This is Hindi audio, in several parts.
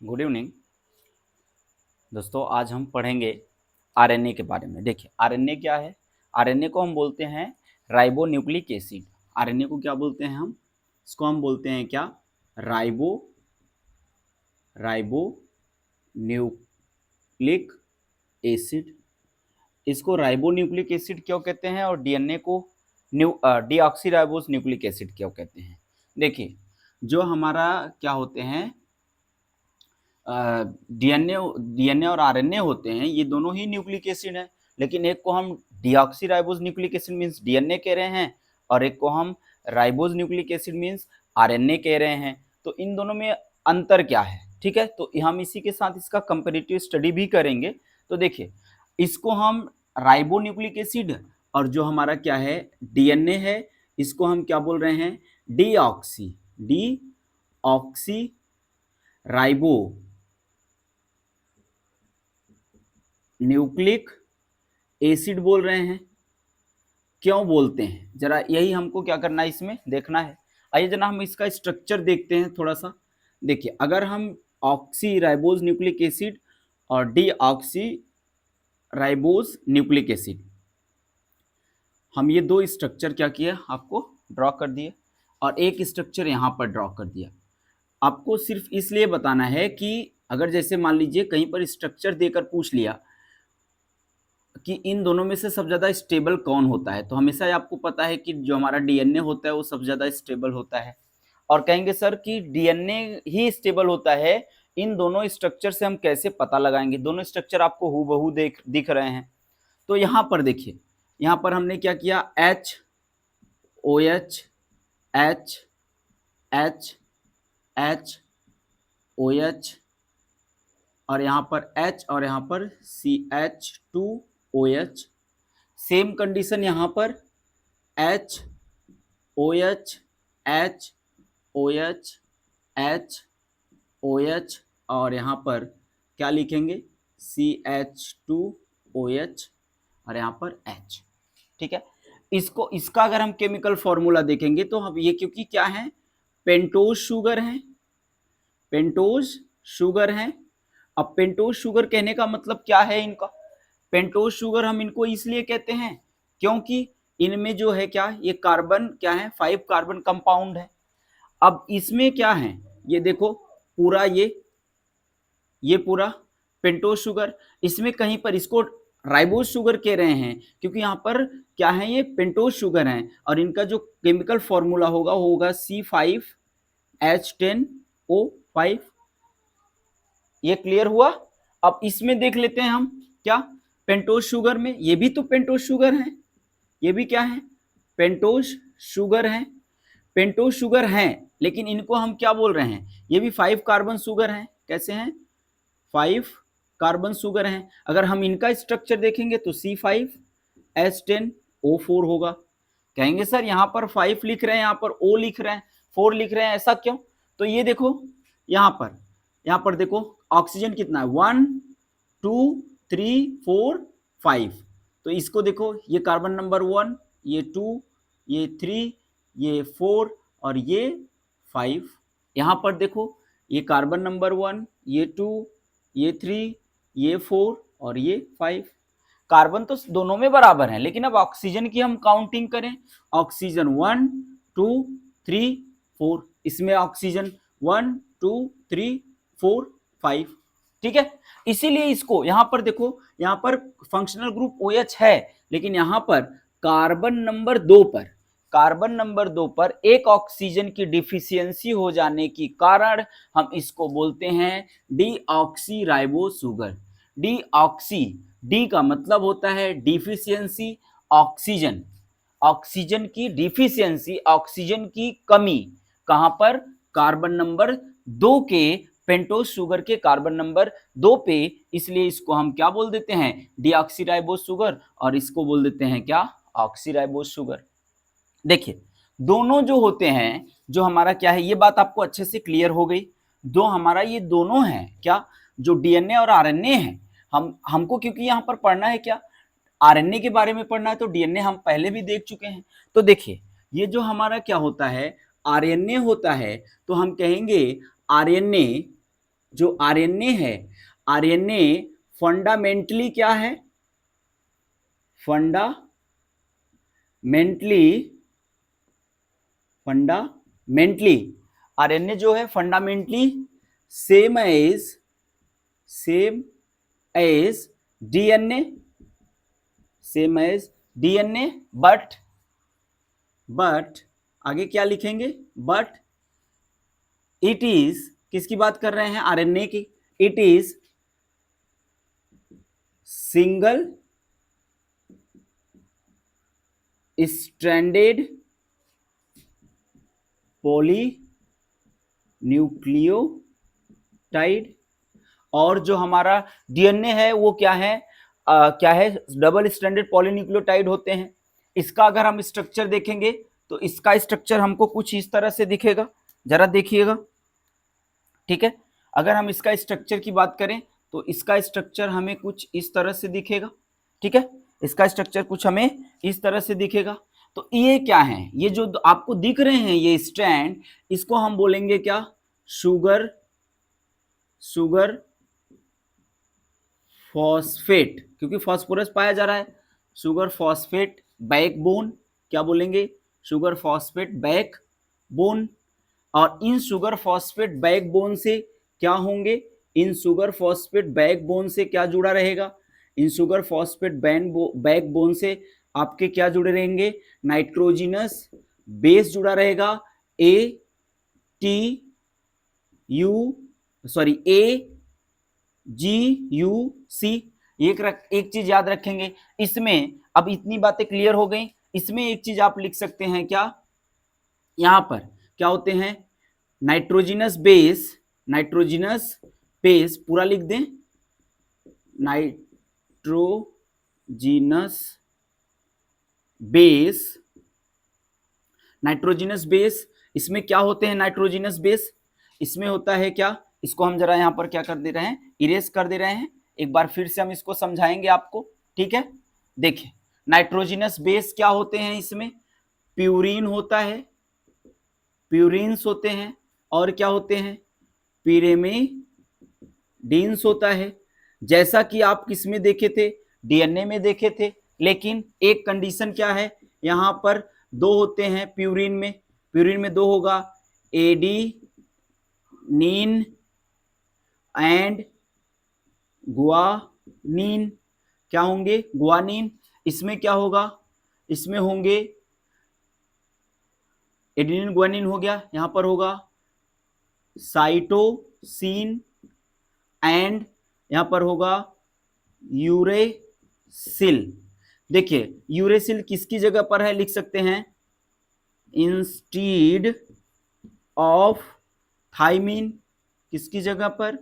गुड इवनिंग दोस्तों। आज हम पढ़ेंगे आरएनए के बारे में। देखिए आरएनए क्या है। आरएनए को हम बोलते हैं राइबो न्यूक्लिक एसिड। आरएनए को क्या बोलते हैं हम? इसको हम बोलते हैं क्या? Ribo nucleic acid. इसको राइबो न्यूक्लिक एसिड क्यों कहते हैं और डीएनए को डीऑक्सीराइबोस न्यूक्लिक एसिड क्यों कहते हैं? देखिए जो हमारा क्या होते हैं डीएनए और आरएनए होते हैं, ये दोनों ही न्यूक्लिक एसिड हैं, लेकिन एक को हम deoxyribose nucleic acid means DNA कह रहे हैं और एक को हम ribose nucleic acid means RNA कह रहे हैं। तो इन दोनों में अंतर क्या है? ठीक है, तो हम इसी के साथ इसका कंपैरेटिव स्टडी भी करेंगे। तो देखिए इसको हम राइबो न्यूक्लिक एसिड और जो हमारा क्या है डीएनए है, इसको हम क्या बोल रहे हैं? डीऑक्सी राइबो न्यूक्लिक एसिड बोल रहे हैं। क्यों बोलते हैं, जरा यही हमको क्या करना है, इसमें देखना है। आइए जना हम इसका स्ट्रक्चर देखते हैं थोड़ा सा। देखिए अगर हम ऑक्सी राइबोज न्यूक्लिक एसिड और डीऑक्सी राइबोज न्यूक्लिक एसिड, हम ये दो स्ट्रक्चर क्या किए, आपको ड्रॉ कर दिए और एक स्ट्रक्चर यहाँ पर ड्रॉ कर दिया। आपको सिर्फ इसलिए बताना है कि अगर जैसे मान लीजिए कहीं पर स्ट्रक्चर देकर पूछ लिया कि इन दोनों में से सबसे ज़्यादा स्टेबल कौन होता है, तो हमेशा आपको पता है कि जो हमारा डीएनए होता है वो सबसे ज़्यादा स्टेबल होता है। और कहेंगे सर कि डीएनए ही स्टेबल होता है, इन दोनों स्ट्रक्चर से हम कैसे पता लगाएंगे? दोनों स्ट्रक्चर आपको हूबहू दिख रहे हैं। तो यहाँ पर देखिए, यहाँ पर हमने क्या किया, H O H H H H O H और यहाँ पर H और यहाँ पर CH2OH। सेम कंडीशन यहाँ पर H OH H OH H OH और यहाँ पर क्या लिखेंगे, CH2OH और यहाँ पर H। ठीक है, इसका अगर हम केमिकल फॉर्मूला देखेंगे तो हम ये, क्योंकि क्या है, पेंटोज शुगर है, पेंटोज शुगर है। अब पेंटोज शुगर कहने का मतलब क्या है इनका? पेंटोज शुगर हम इनको इसलिए कहते हैं क्योंकि इनमें जो है क्या, ये कार्बन क्या है, 5 कार्बन कंपाउंड है। अब इसमें क्या है, ये देखो पूरा ये पूरा पेंटोज शुगर, इसमें कहीं पर इसको राइबोज शुगर कह रहे हैं क्योंकि यहाँ पर क्या है, ये पेंटोज शुगर है और इनका जो केमिकल फॉर्मूला होगा C5H10O5। ये क्लियर हुआ? अब इसमें देख लेते हैं हम क्या, पेंटोज शुगर में ये भी तो पेंटोज शुगर है, ये भी क्या है, पेंटोज शुगर है। पेंटोज शुगर है लेकिन इनको हम क्या बोल रहे हैं, ये भी 5 कार्बन शुगर है। कैसे हैं? 5 कार्बन शुगर हैं। अगर हम इनका स्ट्रक्चर देखेंगे तो C5H10O4 होगा। कहेंगे सर यहाँ पर 5 लिख रहे हैं, यहाँ पर O लिख रहे हैं, 4 लिख रहे हैं, ऐसा क्यों? तो ये देखो यहाँ पर देखो ऑक्सीजन कितना है, 1 2 3 4 5। तो इसको देखो, ये कार्बन नंबर 1, ये 2, ये 3, ये 4 और ये 5। यहाँ पर देखो ये कार्बन नंबर 1, ये 2, ये 3, ये 4 और ये 5। कार्बन तो दोनों में बराबर हैं, लेकिन अब ऑक्सीजन की हम काउंटिंग करें, ऑक्सीजन 1 2 3 4, इसमें ऑक्सीजन 1 2 3 4 5। ठीक है, इसीलिए इसको यहाँ पर देखो, यहाँ पर फंक्शनल ग्रुप OH है, लेकिन यहाँ पर कार्बन नंबर 2 पर एक ऑक्सीजन की डिफिशियंसी हो जाने के कारण हम इसको बोलते हैं डीऑक्सीराइबो शुगर। डीऑक्सी, डी का मतलब होता है डिफिशियंसी, ऑक्सीजन, ऑक्सीजन की डिफिशियंसी, ऑक्सीजन की कमी कहां पर, कार्बन नंबर 2 के, पेंटोज शुगर के कार्बन नंबर 2 पे। इसलिए इसको हम क्या बोल देते हैं, डीऑक्सीराइबोज शुगर, और इसको बोल देते हैं क्या, ऑक्सीराइबोज शुगर। देखिए दोनों जो होते हैं, जो हमारा क्या है, ये बात आपको अच्छे से क्लियर हो गई। दो हमारा ये दोनों हैं क्या, जो डीएनए और आरएनए है, हमको क्योंकि यहाँ पर पढ़ना है क्या, आरएनए के बारे में पढ़ना है, तो डीएनए हम पहले भी देख चुके हैं। तो देखिए ये जो हमारा क्या होता है, आरएनए होता है, तो हम कहेंगे आरएनए जो आरएनए है, आरएनए फंडामेंटली क्या है, फंडामेंटली आरएनए जो है fundamentally same as DNA, but आगे क्या लिखेंगे, बट इट इज, किसकी बात कर रहे हैं, आरएनए की, it is single stranded polynucleotide. और जो हमारा डीएनए है वो क्या है, डबल स्ट्रैंडेड पॉलीन्यूक्लियोटाइड होते हैं। इसका अगर हम स्ट्रक्चर देखेंगे तो इसका स्ट्रक्चर हमको कुछ इस तरह से दिखेगा, जरा देखिएगा, ठीक है। अगर हम इसका स्ट्रक्चर की बात करें तो इसका स्ट्रक्चर हमें कुछ इस तरह से दिखेगा, ठीक है, इसका स्ट्रक्चर कुछ हमें इस तरह से दिखेगा। तो ये क्या है, ये जो आपको दिख रहे हैं ये स्ट्रैंड, इसको हम बोलेंगे क्या, शुगर फॉस्फेट, क्योंकि फास्फोरस पाया जा रहा है, शुगर फॉस्फेट बैकबोन, क्या बोलेंगे, शुगर फॉस्फेट बैकबोन। और इन शुगर फॉस्फेट बैकबोन से क्या होंगे, इन शुगर फॉस्फेट बैकबोन से क्या जुड़ा रहेगा, इन शुगर फॉस्फेट बैकबोन से आपके क्या जुड़े रहेंगे, नाइट्रोजिनस बेस जुड़ा रहेगा, ए जी यू सी। एक चीज याद रखेंगे इसमें, अब इतनी बातें क्लियर हो गई, इसमें एक चीज आप लिख सकते हैं क्या, यहां पर क्या होते हैं, नाइट्रोजिनस बेस पूरा लिख दें, नाइट्रोजिनस बेस, इसमें क्या होते हैं नाइट्रोजिनस बेस, इसमें होता है क्या, इसको हम जरा यहां पर क्या कर दे रहे हैं, इरेज कर दे रहे हैं, एक बार फिर से हम इसको समझाएंगे आपको, ठीक है। देखिए नाइट्रोजिनस बेस क्या होते हैं, इसमें प्यूरिन होता है, प्यूरिन्स होते हैं, और क्या होते हैं, पिरेमिडीन्स होता है, जैसा कि आप किसमें देखे थे, डीएनए में देखे थे। लेकिन एक कंडीशन क्या है, यहां पर दो होते हैं प्यूरिन में दो होगा, एडेनिन एंड गुआनिन, क्या होंगे, गुआनिन। इसमें क्या होगा, इसमें होंगे एडेनिन गुआनिन हो गया, यहां पर होगा साइटोसिन एंड यहां पर होगा यूरेसिल। देखिए यूरेसिल किसकी जगह पर है, लिख सकते हैं इंस्टीड ऑफ थाइमिन, किसकी जगह पर,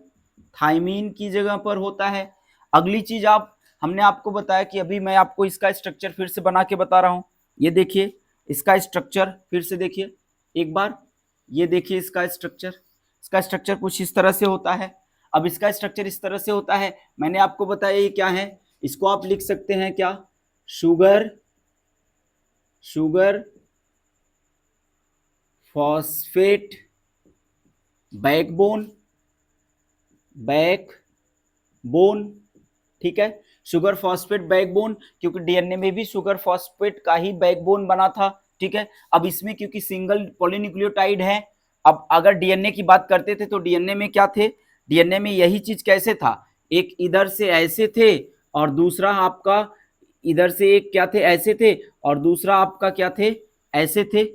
थाइमिन की जगह पर होता है। अगली चीज हमने आपको बताया कि अभी मैं आपको इसका स्ट्रक्चर फिर से बना के बता रहा हूं, ये देखिए इसका स्ट्रक्चर फिर से देखिए एक बार, ये देखिए इसका स्ट्रक्चर कुछ इस तरह से होता है। अब इसका स्ट्रक्चर इस तरह से होता है, मैंने आपको बताया ये क्या है, इसको आप लिख सकते हैं क्या, शुगर फॉस्फेट बैकबोन, ठीक है, शुगर फॉस्फेट बैकबोन, क्योंकि डीएनए में भी शुगर फॉस्फेट का ही बैकबोन बना था, ठीक है। अब इसमें क्योंकि सिंगल पॉलीन्यूक्लियोटाइड है, अब अगर डीएनए की बात करते थे तो डीएनए में क्या थे, डीएनए में यही चीज कैसे था, एक इधर से ऐसे थे और दूसरा आपका इधर से, एक क्या थे ऐसे थे और दूसरा आपका क्या थे ऐसे थे,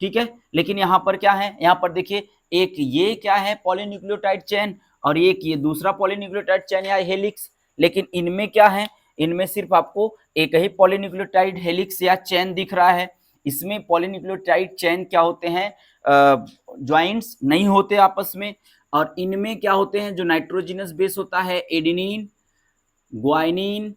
ठीक है। लेकिन यहाँ पर क्या है, यहाँ पर देखिए एक ये क्या है पॉलीन्यूक्लियोटाइड चेन और एक ये दूसरा पॉलीन्यूक्लियोटाइड चेन या हेलिक्स। लेकिन इनमें क्या है, इनमें सिर्फ आपको एक ही पॉलीन्यूक्लियोटाइड हेलिक्स या चेन दिख रहा है। इसमें पॉलीन्यूक्लियोटाइड चेन क्या होते हैं, ज्वाइंट्स नहीं होते आपस में। और इनमें क्या होते हैं, जो नाइट्रोजिनस बेस होता है एडेनिन, ग्वाइनिन,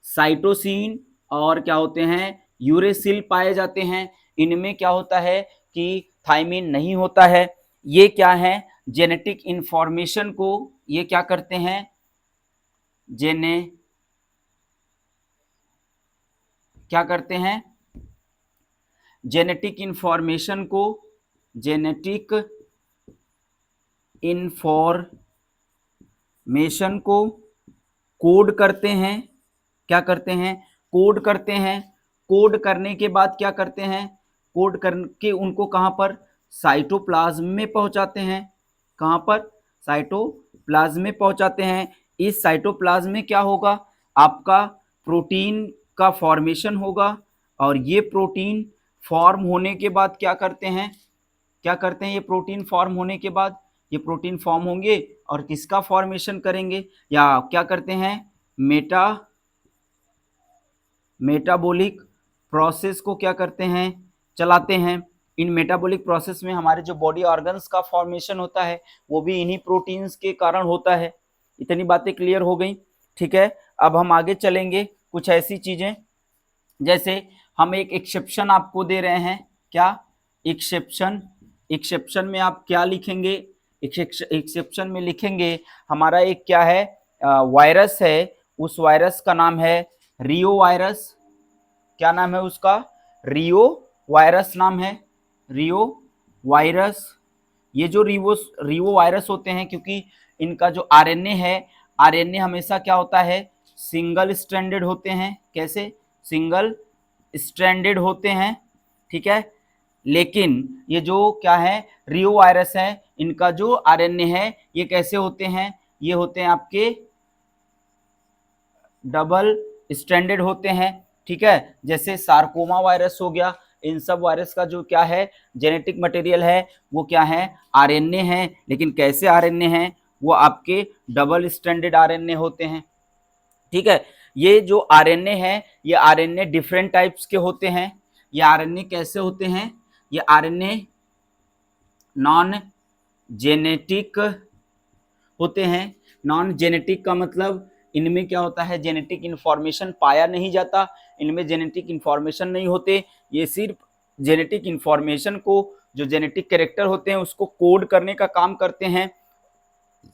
साइटोसिन और क्या होते हैं यूरेसिल पाए जाते हैं। इनमें क्या होता है कि थाइमिन नहीं होता है। ये क्या है, जेनेटिक इंफॉर्मेशन को ये क्या करते हैं, क्या करते हैं, जेनेटिक इंफॉर्मेशन को, जेनेटिक इंफॉर्मेशन को कोड करते हैं। क्या करते हैं? कोड करते हैं। कोड करने के बाद क्या करते हैं? कोड करके उनको कहां पर? साइटोप्लाज्म में पहुंचाते हैं। कहां पर? साइटोप्लाज्म में पहुंचाते हैं। इस साइटोप्लाज्म में क्या होगा? आपका प्रोटीन का फॉर्मेशन होगा, और ये प्रोटीन फॉर्म होने के बाद क्या करते हैं? क्या करते हैं? ये प्रोटीन फॉर्म होने के बाद ये प्रोटीन फॉर्म होंगे और किसका फॉर्मेशन करेंगे, या क्या करते हैं? मेटाबॉलिक प्रोसेस को क्या करते हैं? चलाते हैं। इन मेटाबॉलिक प्रोसेस में हमारे जो बॉडी ऑर्गन्स का फॉर्मेशन होता है वो भी इन्हीं प्रोटीन्स के कारण होता है। इतनी बातें क्लियर हो गई, ठीक है। अब हम आगे चलेंगे। कुछ ऐसी चीजें, जैसे हम एक एक्सेप्शन आपको दे रहे हैं। क्या? एक्सेप्शन। एक्सेप्शन में आप क्या लिखेंगे? एक्सेप्शन में लिखेंगे हमारा एक क्या है, वायरस है। उस वायरस का नाम है रियो वायरस। क्या नाम है उसका? रियो वायरस नाम है। रियो वायरस। ये जो रियो वायरस होते हैं, क्योंकि इनका जो आरएनए है, आरएनए हमेशा क्या होता है? सिंगल स्ट्रैंडेड होते हैं। कैसे? सिंगल स्ट्रैंडेड होते हैं, ठीक है। लेकिन ये जो क्या है, रियो वायरस है, इनका जो आरएनए है ये कैसे होते हैं? ये होते हैं आपके डबल स्ट्रैंडेड होते हैं, ठीक है। जैसे सार्कोमा वायरस हो गया, इन सब वायरस का जो क्या है, जेनेटिक मटेरियल है वो क्या है? आरएनए है। लेकिन कैसे आरएनए हैं? वो आपके डबल स्ट्रैंडेड आरएनए होते हैं, ठीक है। ये जो आरएनए है, ये आरएनए डिफरेंट टाइप्स के होते हैं। ये आरएनए कैसे होते हैं? ये आरएनए नॉन जेनेटिक होते हैं। नॉन जेनेटिक का मतलब इनमें क्या होता है? जेनेटिक इंफॉर्मेशन पाया नहीं जाता, इनमें जेनेटिक इंफॉर्मेशन नहीं होते। ये सिर्फ जेनेटिक इंफॉर्मेशन को, जो जेनेटिक कैरेक्टर होते हैं उसको कोड करने का काम करते हैं,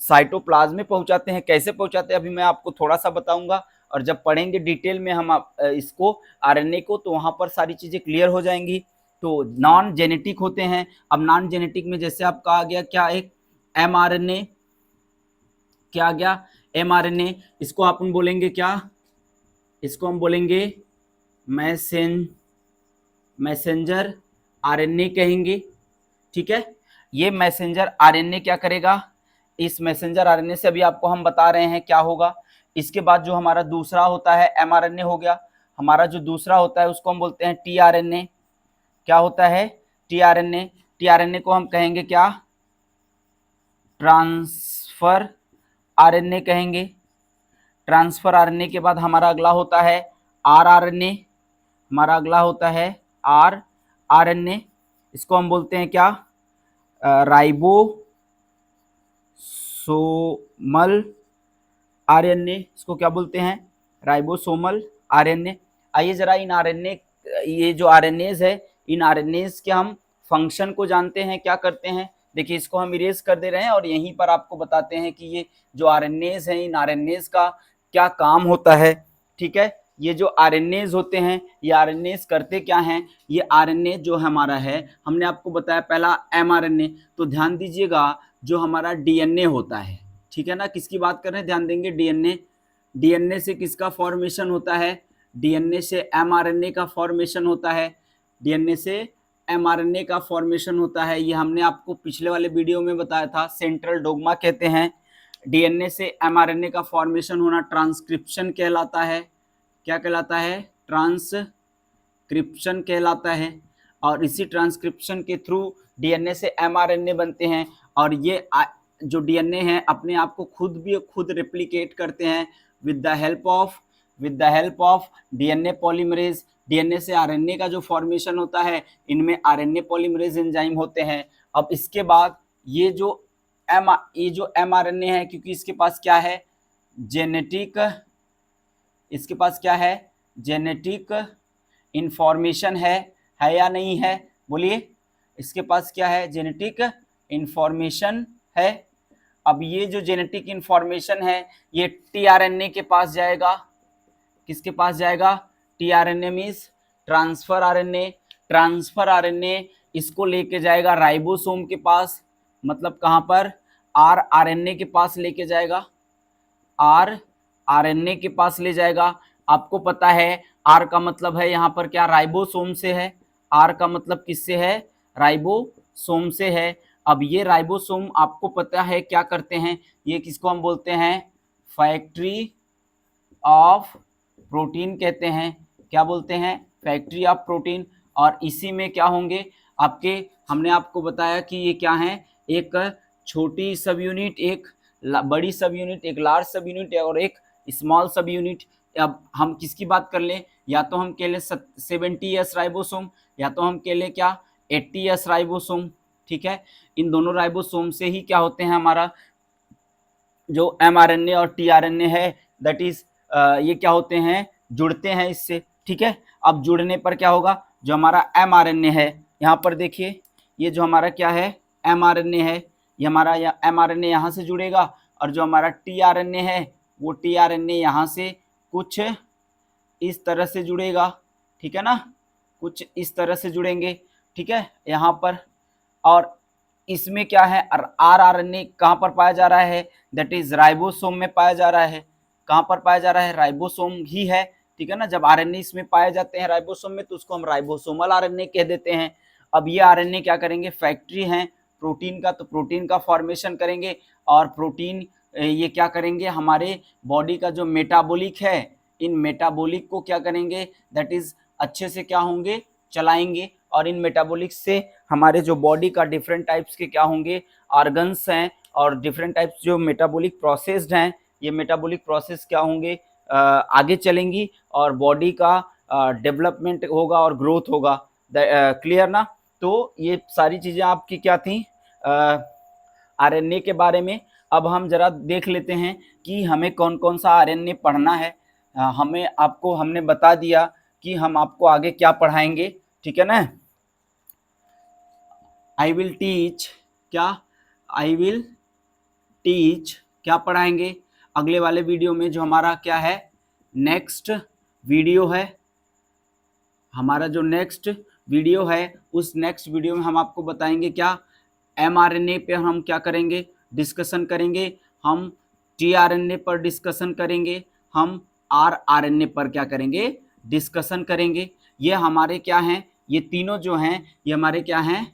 साइटोप्लाज्म में पहुंचाते हैं। कैसे पहुंचाते हैं अभी मैं आपको थोड़ा सा बताऊंगा, और जब पढ़ेंगे डिटेल में हम इसको आरएनए को, तो वहां पर सारी चीजें क्लियर हो जाएंगी। तो नॉन जेनेटिक होते हैं। अब नॉन जेनेटिक में जैसे आपका आ गया क्या? एक एमआरएनए। क्या आ गया? एमआरएनए। इसको अपन बोलेंगे क्या? इसको हम बोलेंगे मैसेंजर आरएनए कहेंगे, ठीक है। ये मैसेंजर आरएनए क्या करेगा? इस मैसेंजर आरएनए से अभी आपको हम बता रहे हैं क्या होगा। इसके बाद जो हमारा दूसरा होता है, एमआरएनए हो गया, हमारा जो दूसरा होता है उसको हम बोलते हैं टीआरएनए। क्या होता है? टीआरएनए। टीआरएनए को हम कहेंगे क्या? ट्रांसफर आरएनए कहेंगे। ट्रांसफर आरएनए के बाद हमारा अगला होता है आरआरएनए। हमारा अगला होता है आरआरएनए। इसको हम बोलते हैं क्या? Ribosomal RNA. इसको क्या बोलते हैं? Ribosomal RNA. आइए जरा इन आरएनए, ये जो आरएनएज है, इन आरएनएज के हम फंक्शन को जानते हैं, क्या करते हैं। देखिए इसको हम इरेज कर दे रहे हैं और यहीं पर आपको बताते हैं कि ये जो आरएनएज हैं, इन आरएनएज का क्या काम होता है, ठीक है। ये जो आरएनएज होते हैं, ये आरएनएज करते क्या हैं? ये आरएनए जो हमारा है, हमने आपको बताया पहला एमआरएनए, तो ध्यान दीजिएगा जो हमारा डीएनए होता है, ठीक है ना। किसकी बात कर रहे हैं? ध्यान देंगे, डीएनए। डीएनए से किसका फॉर्मेशन होता है? डीएनए से एमआरएनए का फॉर्मेशन होता है। डीएनए से एमआरएनए का फॉर्मेशन होता है। ये हमने आपको पिछले वाले वीडियो में बताया था, सेंट्रल डोग्मा कहते हैं। डीएनए से एमआरएनए का फॉर्मेशन होना ट्रांसक्रिप्शन कहलाता है। क्या कहलाता है? ट्रांसक्रिप्शन कहलाता है। और इसी ट्रांसक्रिप्शन के थ्रू डीएनए से एमआरएनए बनते हैं, और ये जो डीएनए हैं अपने आप को खुद रेप्लिकेट करते हैं with the help of DNA polymerase. DNA से आरएनए का जो फॉर्मेशन होता है, इनमें आरएनए पॉलीमरेज एंजाइम होते हैं। अब इसके बाद ये जो एमआरएनए है, क्योंकि इसके पास क्या है? इसके पास क्या है? जेनेटिक इंफॉर्मेशन है या नहीं है? बोलिए, इसके पास क्या है? जेनेटिक इंफॉर्मेशन है। अब ये जो जेनेटिक इंफॉर्मेशन है, ये टीआरएनए के पास जाएगा। किसके पास जाएगा? TRNA means transfer RNA. Transfer RNA इसको लेके जाएगा राइबोसोम के पास। मतलब कहां पर? आर आरएनए के पास लेके जाएगा, आर आरएनए के पास ले जाएगा। आपको पता है आर का मतलब है यहाँ पर क्या, राइबोसोम से है। आर का मतलब किससे है, राइबोसोम से है। अब ये राइबोसोम आपको पता है क्या करते हैं, ये किसको हम बोलते हैं, फैक्ट्री ऑफ प्रोटीन कहते हैं। क्या बोलते हैं, फैक्ट्री ऑफ प्रोटीन। और इसी में क्या होंगे आपके, हमने आपको बताया कि ये क्या है, एक छोटी सब यूनिट, एक बड़ी सब यूनिट, एक लार्ज सब यूनिट और एक स्मॉल सब यूनिट। अब हम किसकी बात कर लें, या तो हम कह लें 70S राइबोसोम, या तो हम कह लें क्या 80S राइबोसोम। ठीक है, इन दोनों राइबोसोम से ही क्या होते हैं, हमारा जो mRNA और tRNA है दैट इज ये क्या होते हैं, जुड़ते हैं इससे। ठीक है, अब जुड़ने पर क्या होगा, जो हमारा mRNA है, यहाँ पर देखिए ये जो हमारा क्या है mRNA है, ये हमारा mRNA यहाँ से जुड़ेगा, और जो हमारा tRNA है वो tRNA यहाँ से कुछ इस तरह से जुड़ेगा। ठीक है ना, कुछ इस तरह से जुड़ेंगे। ठीक है, यहाँ पर, और इसमें क्या है, आर आरएनए कहाँ पर पाया जा रहा है, दैट इज राइबोसोम में पाया जा रहा है। कहाँ पर पाया जा रहा है, राइबोसोम ही है। ठीक है ना, जब आरएनए इसमें पाए जाते हैं राइबोसोम में, तो उसको हम राइबोसोमल आरएनए कह देते हैं। अब ये आरएनए क्या करेंगे, फैक्ट्री हैं प्रोटीन का, तो प्रोटीन का फॉर्मेशन करेंगे, और प्रोटीन ये क्या करेंगे, हमारे बॉडी का जो मेटाबॉलिक है, इन मेटाबॉलिक को क्या करेंगे, दैट इज अच्छे से क्या होंगे, चलाएंगे। और इन मेटाबॉलिक से हमारे जो बॉडी का डिफरेंट टाइप्स के क्या होंगे, ऑर्गन्स हैं, और डिफरेंट टाइप्स जो मेटाबॉलिक प्रोसेस्ड हैं, ये मेटाबॉलिक प्रोसेस क्या होंगे, आगे चलेंगी, और बॉडी का डेवलपमेंट होगा और ग्रोथ होगा। क्लियर ना। तो ये सारी चीज़ें आपकी क्या थी आरएनए के बारे में। अब हम जरा देख लेते हैं कि हमें कौन कौन सा आरएनए पढ़ना है। हमने बता दिया कि हम आपको आगे क्या पढ़ाएंगे। ठीक है ना, आई विल टीच क्या पढ़ाएंगे अगले वाले वीडियो में, जो हमारा क्या है नेक्स्ट वीडियो है। हमारा जो नेक्स्ट वीडियो है, उस नेक्स्ट वीडियो में हम आपको बताएंगे क्या, mRNA पे हम क्या करेंगे, डिस्कशन करेंगे, हम tRNA पर डिस्कशन करेंगे, हम rRNA पर क्या करेंगे, डिस्कशन करेंगे। ये हमारे क्या हैं, ये तीनों जो हैं ये हमारे क्या हैं,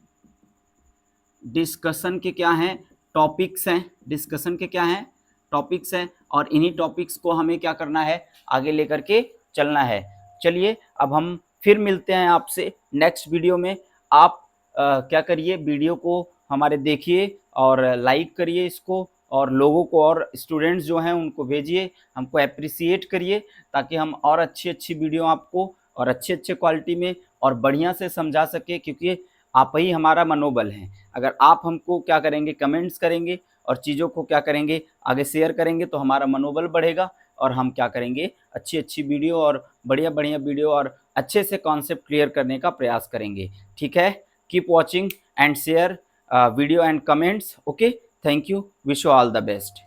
डिस्कशन के क्या हैं, टॉपिक्स हैं। डिस्कशन के क्या हैं, टॉपिक्स हैं, और इन्हीं टॉपिक्स को हमें क्या करना है, आगे लेकर के चलना है। चलिए अब हम फिर मिलते हैं आपसे नेक्स्ट वीडियो में। आप क्या करिए, वीडियो को हमारे देखिए और लाइक करिए इसको, और लोगों को और स्टूडेंट्स जो हैं उनको भेजिए, हमको अप्रिसिएट करिए, ताकि हम और अच्छी वीडियो आपको और अच्छे क्वालिटी में और बढ़िया से समझा सके, क्योंकि आप ही हमारा मनोबल हैं। अगर आप हमको क्या करेंगे, कमेंट्स करेंगे और चीज़ों को क्या करेंगे, आगे शेयर करेंगे, तो हमारा मनोबल बढ़ेगा, और हम क्या करेंगे, अच्छी वीडियो और बढ़िया वीडियो और अच्छे से कॉन्सेप्ट क्लियर करने का प्रयास करेंगे। ठीक है, keep watching and share video and comments. Okay, thank you, wish you all the best.